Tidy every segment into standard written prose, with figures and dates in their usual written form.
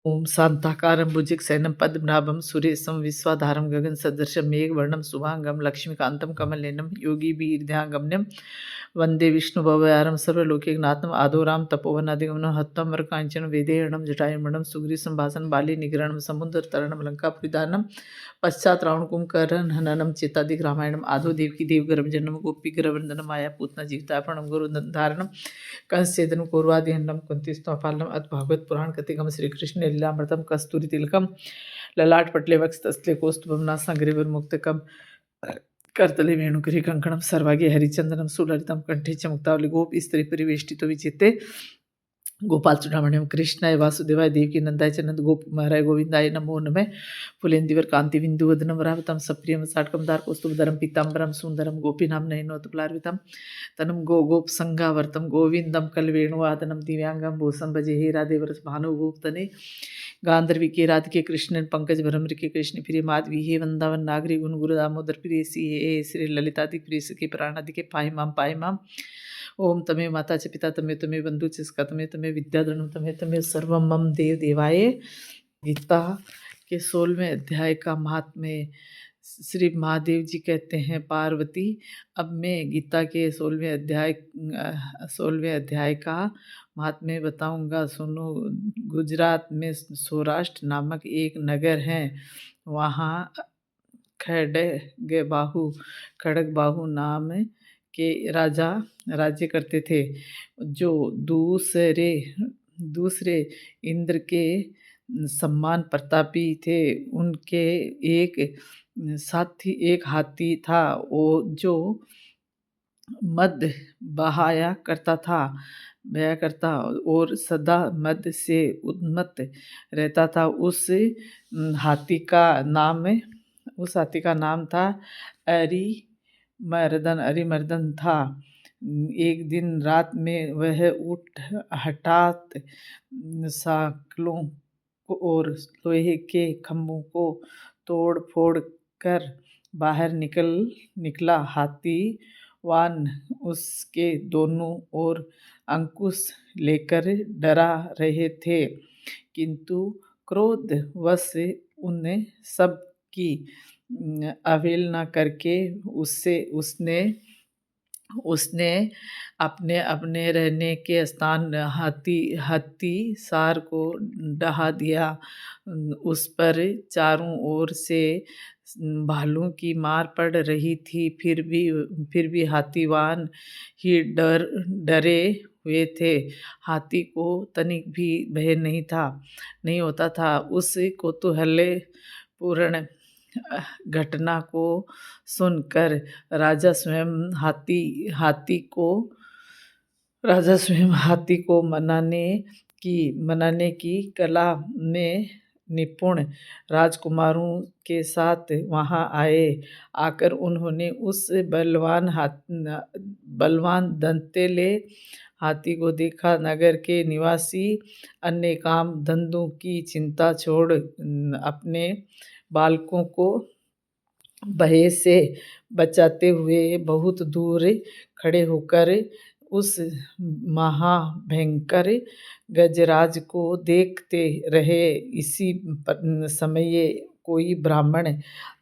ओम शांताकारं भुजगशयनं पद्मनाभं सुरेशं विश्वाधारं गगनसदृशं मेघवर्णं शुभांगं लक्ष्मीकान्तं कमलनयनं योगिभिर्ध्यानगम्यं वन्दे विष्णुभवयारं सर्वलोकैकनाथं आदौरां तपोवनादिगमनं हत्वामरकाञ्चनं वैदेहरणं जटायुमणं सुग्रीवसंभाषणं बालीनिग्रहणं समुद्रतरणं लङ्कापुरीदहनं पश्चात् रावणकुम्भकर्णहननं चेतादिग्रामायणम् आदौ देवकी देवगर्भजननं गोपीगृहवन्दनं मायापूतना जीवितार्पणं गुरुधारणं कंसछेदनं कौरवादिहरणं कुन्तीस्तवपालनम् अथ भागवत पुराण कथिकं श्री कृष्ण लीलामृतं कस्तूरी तिलकं ललाटपटले वक्षस्थले कौस्तुभं नासाग्रविर्मुक्तकं करतले वेणुकरी कंकणं सर्वांगे हरिचंदनं सुललितं कंठे च मुक्तावली गोप स्त्री परिवेष्टितो विचित्ते गोपाल चूड़ामणिम कृष्णाय वासुदेवाय देवकी नंदाय च नंद गोप कुमाराय गोविंदाय नमो नमः फुलेंदिवर कांति बिंदु वदनम रावतम सप्रियम साटकम दार कौस्तुभधरम पीतांबरम सुंदरम गोपीनाम नयनोत्पलार्वितम तनुम गोप संगावर्तम गोविंदम कलवेणुवादनम दिव्यांगम भूषण भजे हे राधे वरस भानुभूतने गांधर्वी के राधिके कृष्णन पंकज भ्रमर के कृष्ण प्रिय माधवी हे वृंदावन नागरी गुण गुरु दामोदर प्रिय सी हे श्री ललितादि प्रिय के प्राणादि के पाहि माम ओम तमे माता च पिता तमे तमे बंधु च सखा तमे तमे विद्याधनु तमे तमे सर्वम मम देव देवाय। गीता के 16वें अध्याय का महात्म्य। श्री महादेव जी कहते हैं पार्वती, अब मैं गीता के 16वें अध्याय का महात्म्य बताऊंगा, सुनो। गुजरात में सौराष्ट्र नामक एक नगर है। वहाँ खड़गबाहु नाम के राजा राज्य करते थे, जो दूसरे इंद्र के सम्मान प्रतापी थे। उनके एक हाथी था, वो जो मद बहाया करता और सदा मद से उन्मत्त रहता था। उस हाथी का नाम था अरिमर्दन था। एक दिन रात में वह उठ हठात साकलों और लोहे के खंभों को तोड़ फोड़ कर बाहर निकला। हाथीवान उसके दोनों ओर अंकुश लेकर डरा रहे थे, किंतु क्रोधवश उन सब की अवहेलना करके उसने अपने अपने रहने के स्थान हाथी सार को ढहा दिया। उस पर चारों ओर से भालू की मार पड़ रही थी, फिर भी हाथीवान ही डरे हुए थे। हाथी को तनिक भी भय नहीं होता था। उस कौतूहलपूर्ण घटना को सुनकर राजा स्वयं हाथी को मनाने की कला में निपुण राजकुमारों के साथ वहां आकर उन्होंने उस बलवान दंतेले हाथी को देखा। नगर के निवासी अन्य काम धंधों की चिंता छोड़ अपने बालकों को भय से बचाते हुए बहुत दूर खड़े होकर उस महाभयंकर गजराज को देखते रहे। इसी समय कोई ब्राह्मण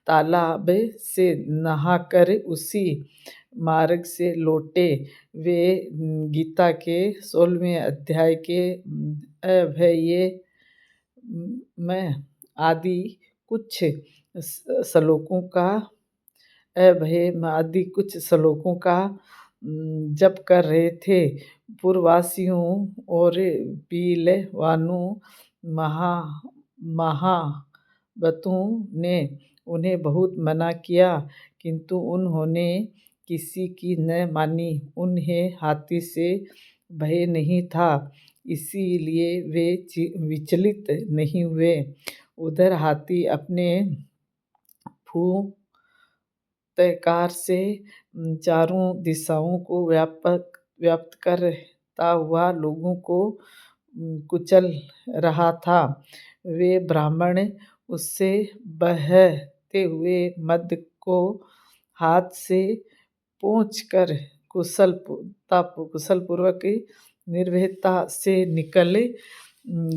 तालाब से नहाकर उसी मार्ग से लौटे। वे गीता के 16वें अध्याय के अभय में आदि कुछ श्लोकों का जप कर रहे थे। पूर्ववासियों और पीलवानों महावतों ने उन्हें बहुत मना किया, किंतु उन्होंने किसी की न मानी। उन्हें हाथी से भय नहीं था, इसीलिए वे विचलित नहीं हुए। उधर हाथी अपने फुंकार से चारों दिशाओं को व्याप्त करता हुआ लोगों को कुचल रहा था। वे ब्राह्मण उससे बहते हुए मद को हाथ से पोंछकर कुशलपूर्वक निर्भयता से निकल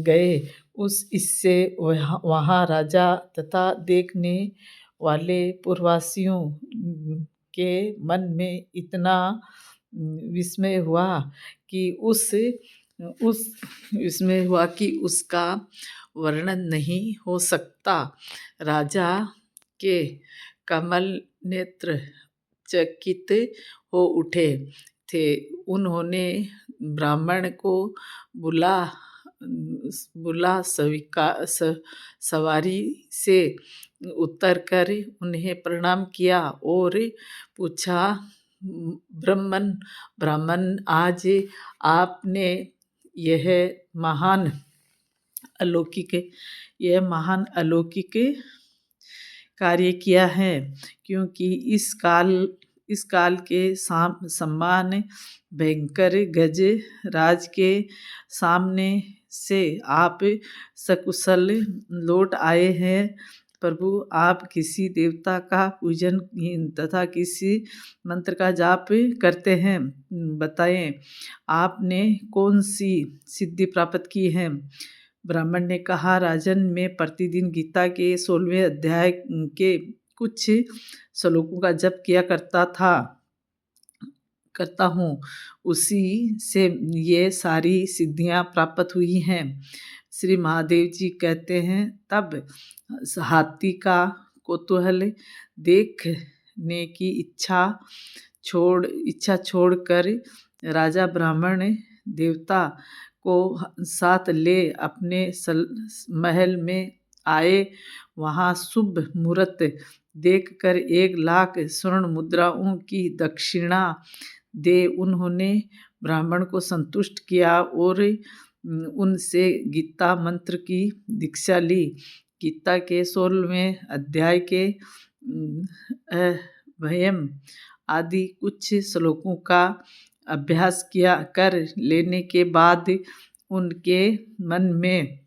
गए। उस इससे वहाँ राजा तथा देखने वाले पुरवासियों के मन में इतना विस्मय हुआ कि उसका वर्णन नहीं हो सकता। राजा के कमल नेत्र चकित हो उठे थे। उन्होंने ब्राह्मण को बुला सवारी से उतर कर उन्हें प्रणाम किया और पूछा, ब्राह्मण, आज आपने यह महान अलौकिक कार्य किया है, क्योंकि इस काल के सम्मान भयंकर गज राज के सामने से आप सकुशल लौट आए हैं। प्रभु, आप किसी देवता का पूजन तथा किसी मंत्र का जाप करते हैं, बताएं, आपने कौन सी सिद्धि प्राप्त की है? ब्राह्मण ने कहा, राजन, मैं प्रतिदिन गीता के 16वें अध्याय के कुछ श्लोकों का जप किया करता हूँ, उसी से ये सारी सिद्धियाँ प्राप्त हुई हैं। श्री महादेव जी कहते हैं, तब हाथी का कौतूहल देखने की इच्छा छोड़कर राजा ब्राह्मण देवता को साथ ले अपने महल में आए। वहाँ शुभ मुहूर्त देखकर 1,00,000 स्वर्ण मुद्राओं की दक्षिणा दे उन्होंने ब्राह्मण को संतुष्ट किया और उनसे गीता मंत्र की दीक्षा ली। गीता के 16वें अध्याय के भयम आदि कुछ श्लोकों का अभ्यास कर लेने के बाद उनके मन में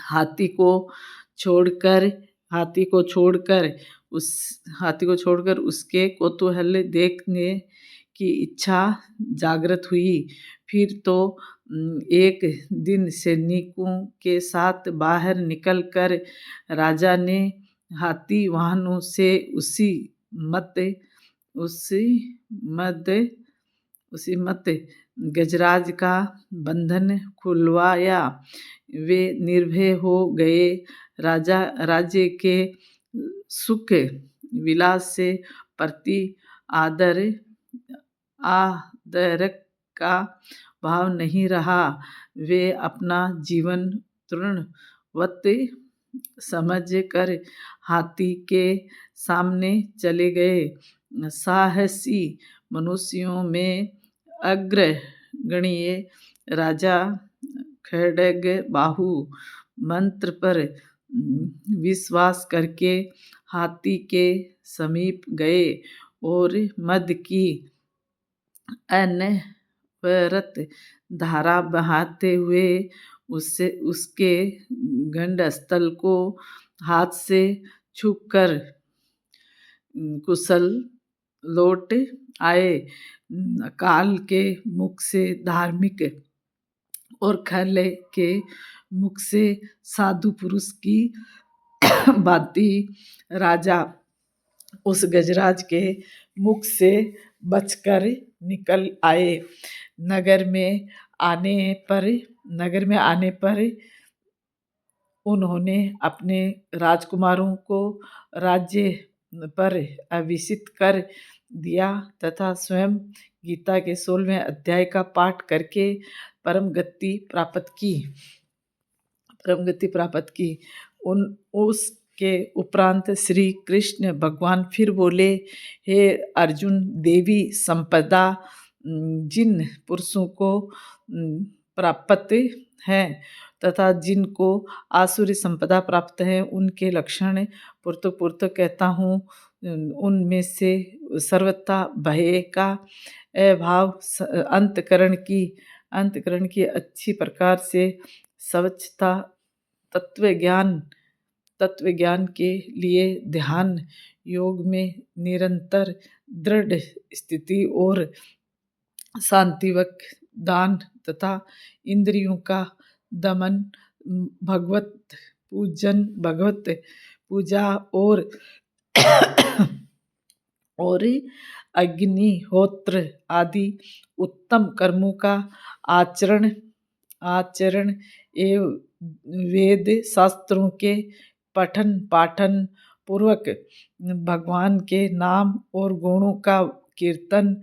हाथी को छोड़कर उसके कौतूहल देखने की इच्छा जागृत हुई। फिर तो एक दिन सैनिकों के साथ बाहर निकलकर राजा ने हाथी वाहनों से उसी मत गजराज का बंधन खुलवाया। वे निर्भय हो गए। राज्य के सुख विलास से प्रति आदर का भाव नहीं रहा। वे अपना जीवन तृणवत समझ कर हाथी के सामने चले गए। साहसी मनुष्यों में अग्रगण्य राजा खड्गबाहु मंत्र पर विश्वास करके हाथी के समीप गए और मद की अनवरत धारा बहाते हुए उसके गंडस्थल को हाथ से छूकर कुशल लौट आए। काल के मुख से धार्मिक और खल के मुख से साधु पुरुष की भांति राजा उस गजराज के मुख से बचकर निकल आए। नगर में आने पर उन्होंने अपने राजकुमारों को राज्य पर अभिषिक्त कर दिया तथा स्वयं गीता के 16वें अध्याय का पाठ करके परम गति प्राप्त की। उसके उपरांत श्री कृष्ण भगवान फिर बोले, हे अर्जुन, देवी संपदा जिन पुरुषों को प्राप्त है तथा जिनको आसुरी संपदा प्राप्त है, उनके लक्षण पूर्त कहता हूँ। उनमें से सर्वथा भय का अभाव, अंतकरण की अच्छी प्रकार से स्वच्छता, तत्वज्ञान के लिए ध्यान योग में निरंतर दृढ़ स्थिति और शांतिवक दान तथा इंद्रियों का दमन भगवत पूजा और अग्निहोत्र आदि उत्तम कर्मों का आचरण एवं वेद शास्त्रों के पठन पाठन पूर्वक भगवान के नाम और गुणों का कीर्तन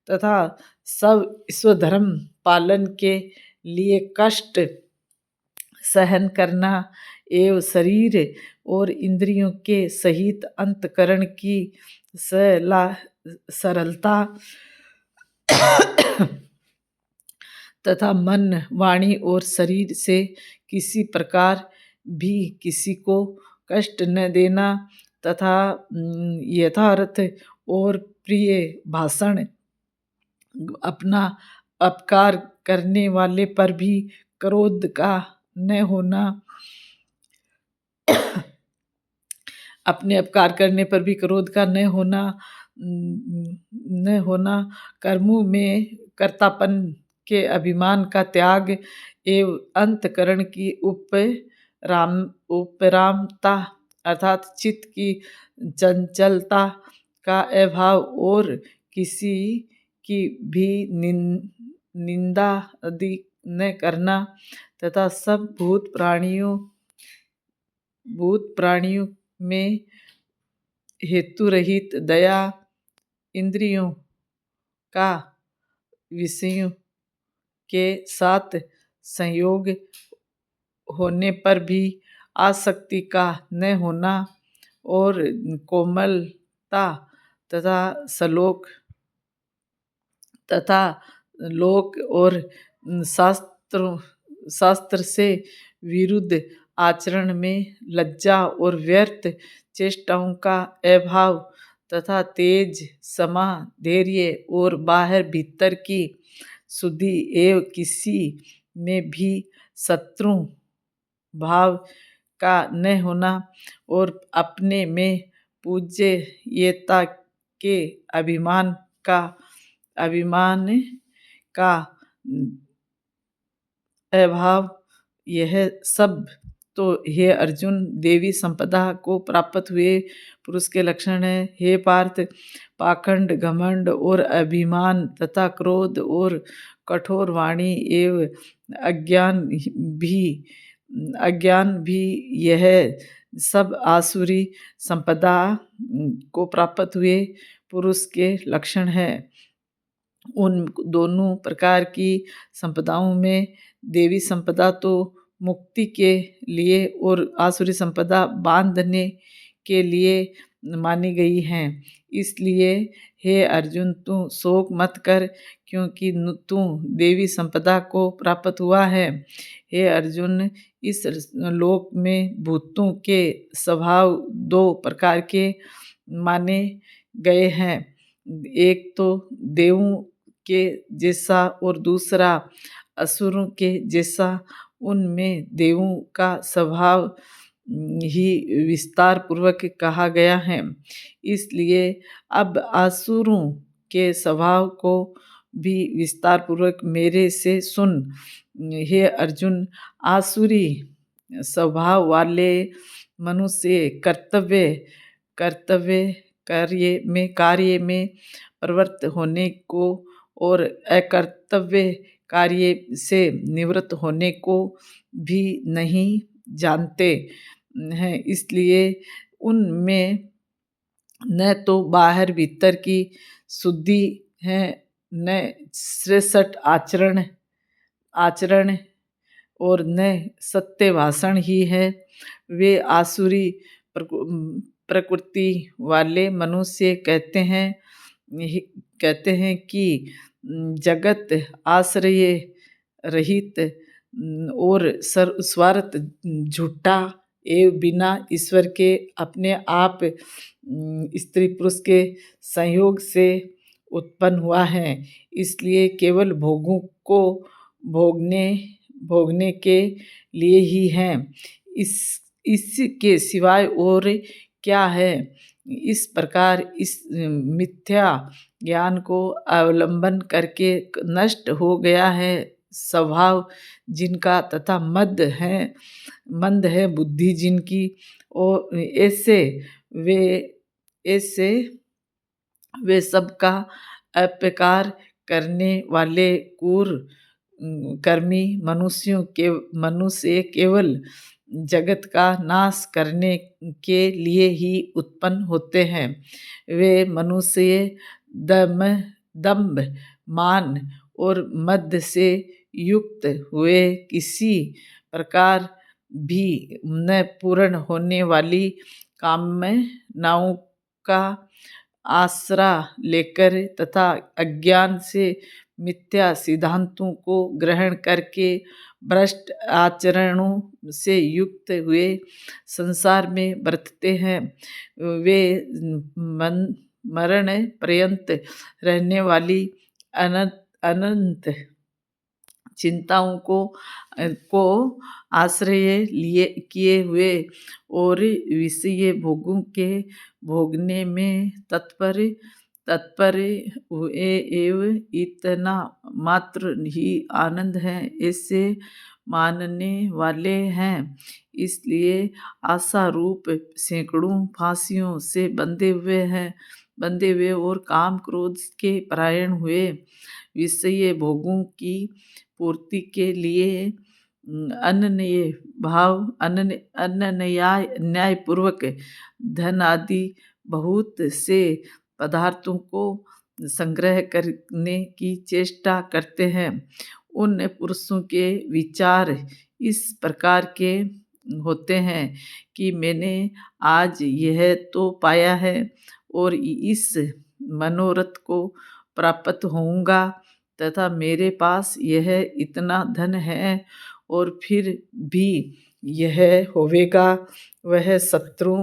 तथा सब स्वधर्म पालन के लिए कष्ट सहन करना एवं शरीर और इंद्रियों के सहित अंतकरण की सरलता तथा मन वाणी और शरीर से किसी प्रकार भी किसी को कष्ट न देना तथा यथार्थ और प्रिय भाषण अपना अपकार करने वाले पर भी क्रोध का न होना अपने अपकार करने पर भी क्रोध का न होना कर्मों में कर्तापन के अभिमान का त्याग एवं अंतकरण की उपरामता अर्थात चित्त की चंचलता का अभाव और किसी की भी निंदा आदि न करना तथा सब भूत प्राणियों में हेतु रहित दया इंद्रियों का विषयों के साथ संयोग होने पर भी आसक्ति का न होना और कोमलता तथा लोक और शास्त्र से विरुद्ध आचरण में लज्जा और व्यर्थ चेष्टाओं का अभाव तथा तेज समा धैर्य और बाहर भीतर की शुद्धि एवं किसी में भी शत्रु भाव का न होना और अपने में पूज्यता के अभिमान का अभाव, यह सब तो हे अर्जुन देवी संपदा को प्राप्त हुए पुरुष के लक्षण है। हे पार्थ, पाखंड घमंड और अभिमान तथा क्रोध और कठोर वाणी एवं अज्ञान भी यह सब आसुरी संपदा को प्राप्त हुए पुरुष के लक्षण है। उन दोनों प्रकार की संपदाओं में देवी संपदा तो मुक्ति के लिए और आसुरी संपदा बांधने के लिए मानी गई हैं। इसलिए हे अर्जुन, तू शोक मत कर, क्योंकि तू देवी संपदा को प्राप्त हुआ है। हे अर्जुन, इस लोक में भूतों के स्वभाव दो प्रकार के माने गए हैं, एक तो देवों के जैसा और दूसरा असुरों के जैसा। उनमें देवों का स्वभाव ही विस्तार पूर्वक कहा गया है, इसलिए अब असुरों के स्वभाव को भी विस्तार पूर्वक मेरे से सुन। हे अर्जुन, आसुरी स्वभाव वाले मनुष्य कार्य में प्रवृत्त होने को और अकर्तव्य कार्य से निवृत्त होने को भी नहीं जानते हैं। इसलिए उनमें न तो बाहर भीतर की शुद्धि है, न श्रेष्ठ आचरण और न सत्य भाषण ही है। वे आसुरी प्रकृति वाले मनुष्य कहते हैं कि जगत आश्रय रहित और स्वार्थ झूठा एवं बिना ईश्वर के अपने आप स्त्री पुरुष के संयोग से उत्पन्न हुआ है, इसलिए केवल भोगों को भोगने के लिए ही है, इसके सिवाय और क्या है। इस प्रकार इस मिथ्या ज्ञान को अवलंबन करके नष्ट हो गया है स्वभाव जिनका तथा मंद है बुद्धि जिनकी, और वे ऐसे वे सबका अपकार करने वाले कर्मी मनुष्य केवल जगत का नाश करने के लिए ही उत्पन्न होते हैं। वे मनुष्य दंभ, मान और मद से युक्त हुए किसी प्रकार भी न पूर्ण होने वाली कामनाओं का आसरा लेकर तथा अज्ञान से मिथ्या सिद्धांतों को ग्रहण करके भ्रष्ट आचरणों से युक्त हुए संसार में बरतते हैं। वे मरण पर्यंत रहने वाली अनंत चिंताओं को आश्रय किए हुए और विषय भोगों के भोगने में तत्पर हुए एवं इतना मात्र ही आनंद है ऐसे मानने वाले हैं। इसलिए आशा रूप सैकड़ों फांसियों से बंधे हुए और काम क्रोध के परायण हुए विषय भोगों की पूर्ति के लिए न्यायपूर्वक धन आदि बहुत से पदार्थों को संग्रह करने की चेष्टा करते हैं। उन पुरुषों के विचार इस प्रकार के होते हैं कि मैंने आज यह तो पाया है और इस मनोरथ को प्राप्त होऊंगा तथा मेरे पास यह इतना धन है और फिर भी यह होवेगा। वह शत्रु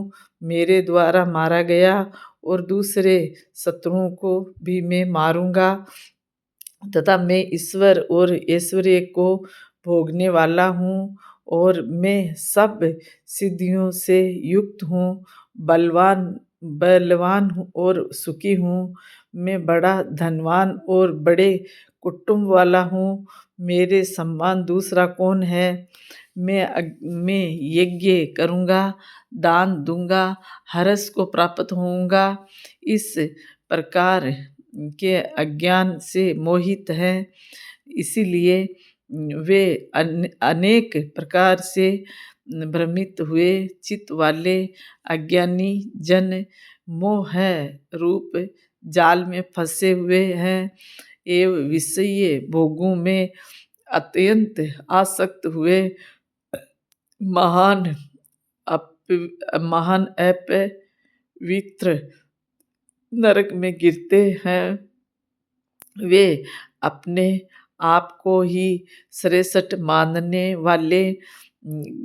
मेरे द्वारा मारा गया और दूसरे शत्रुओं को भी मैं मारूंगा तथा मैं ईश्वर और ऐश्वर्य को भोगने वाला हूँ और मैं सब सिद्धियों से युक्त हूँ, बलवान हूँ और सुखी हूँ। मैं बड़ा धनवान और बड़े कुटुंब वाला हूँ। मेरे समान दूसरा कौन है। मैं यज्ञ करूँगा, दान दूंगा, हर्ष को प्राप्त होऊंगा। इस प्रकार के अज्ञान से मोहित हैं, इसीलिए वे अनेक प्रकार से भ्रमित हुए चित्त वाले अज्ञानी जन मोह रूप जाल में फंसे हुए हैं एवं विषय भोगों में अत्यंत आसक्त हुए महान अपवित्र नरक में गिरते हैं। वे अपने आप को ही श्रेष्ठ मानने वाले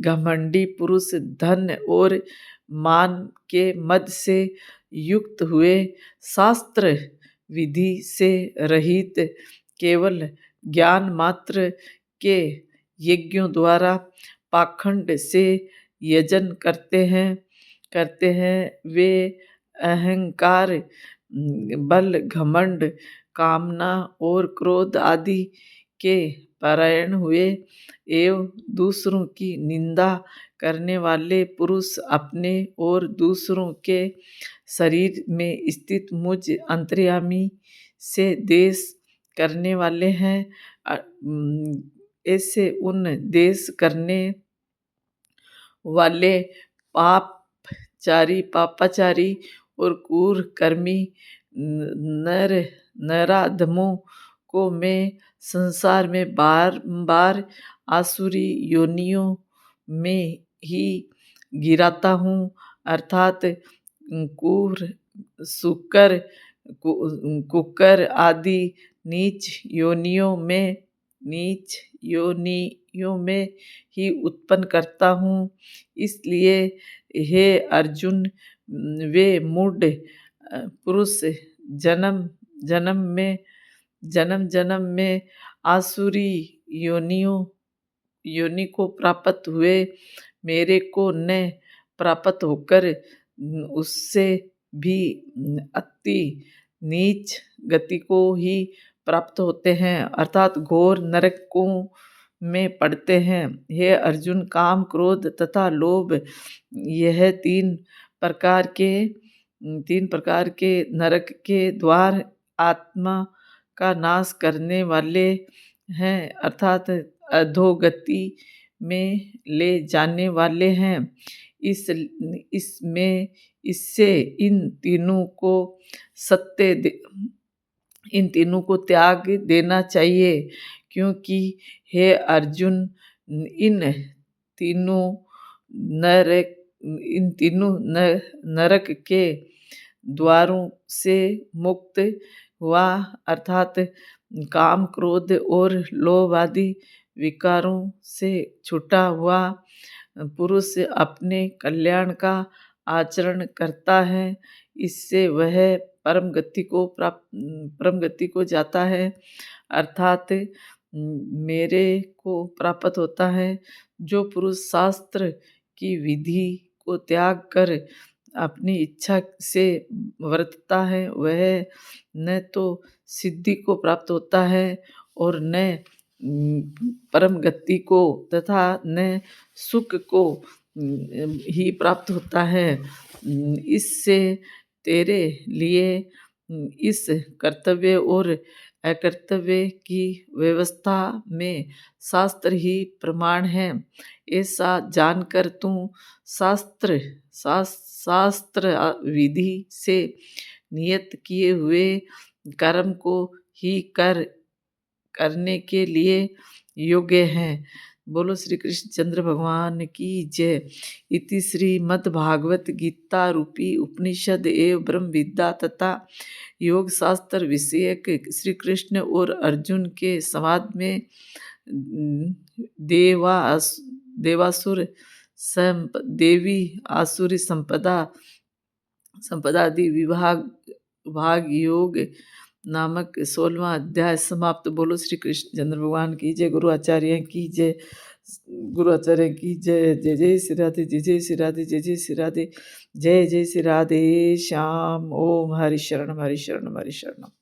घमंडी पुरुष धन और मान के मद से युक्त हुए शास्त्र विधि से रहित केवल ज्ञान मात्र के यज्ञों द्वारा पाखंड से यजन करते हैं। वे अहंकार, बल, घमंड, कामना और क्रोध आदि के परायण हुए एवं दूसरों की निंदा करने वाले पुरुष अपने और दूसरों के शरीर में स्थित मुझ अंतर्यामी से देश करने वाले हैं। ऐसे उन देश करने वाले पापाचारी और क्रूर कर्मी नराधमों को मैं संसार में बार आसुरी योनियों में ही गिराता हूँ, अर्थात कुकर आदि नीच योनियों में ही उत्पन्न करता हूँ। इसलिए हे अर्जुन, वे मूढ़ पुरुष जन्म जन्म में आसुरी योनि को प्राप्त हुए मेरे को न प्राप्त होकर उससे भी अति नीच गति को ही प्राप्त होते हैं अर्थात घोर नरकों में पड़ते हैं। हे अर्जुन, काम, क्रोध तथा लोभ यह तीन प्रकार के नरक के द्वार आत्मा का नाश करने वाले हैं अर्थात अधोगति में ले जाने वाले हैं। इससे इन तीनों को त्याग देना चाहिए, क्योंकि हे अर्जुन, इन तीनों नरक नरक के द्वारों से मुक्त हुआ अर्थात काम, क्रोध और लोभ आदि विकारों से छूटा हुआ पुरुष अपने कल्याण का आचरण करता है। इससे वह परम गति को जाता है अर्थात मेरे को प्राप्त होता है। जो पुरुष शास्त्र की विधि को त्याग कर अपनी इच्छा से वर्तता है वह न तो सिद्धि को प्राप्त होता है और न परम गति को तथा न सुख को ही प्राप्त होता है। इससे तेरे लिए इस कर्तव्य और अकर्तव्य की व्यवस्था में शास्त्र ही प्रमाण है। ऐसा जानकर तू शास्त्र विधि से नियत किए हुए कर्म को ही करने के लिए योग्य है। बोलो श्री कृष्ण चंद्र भगवान की जय। इति श्रीमद् भागवत गीता रूपी उपनिषद एवं ब्रह्म विद्या तथा योग शास्त्र विषयक श्री कृष्ण और अर्जुन के संवाद में देवी आसुरी संपदादि भाग योग नामक 16वां अध्याय समाप्त। बोलो श्री कृष्ण चंद्र भगवान की जय। गुरु आचार्य की जय। जय जय श्री राधे, जय जय श्री राधे, जय जय श्री राधे, जय जय श्री राधे श्याम। ओम हरि शरणम हरि शरणम हरि शरणम।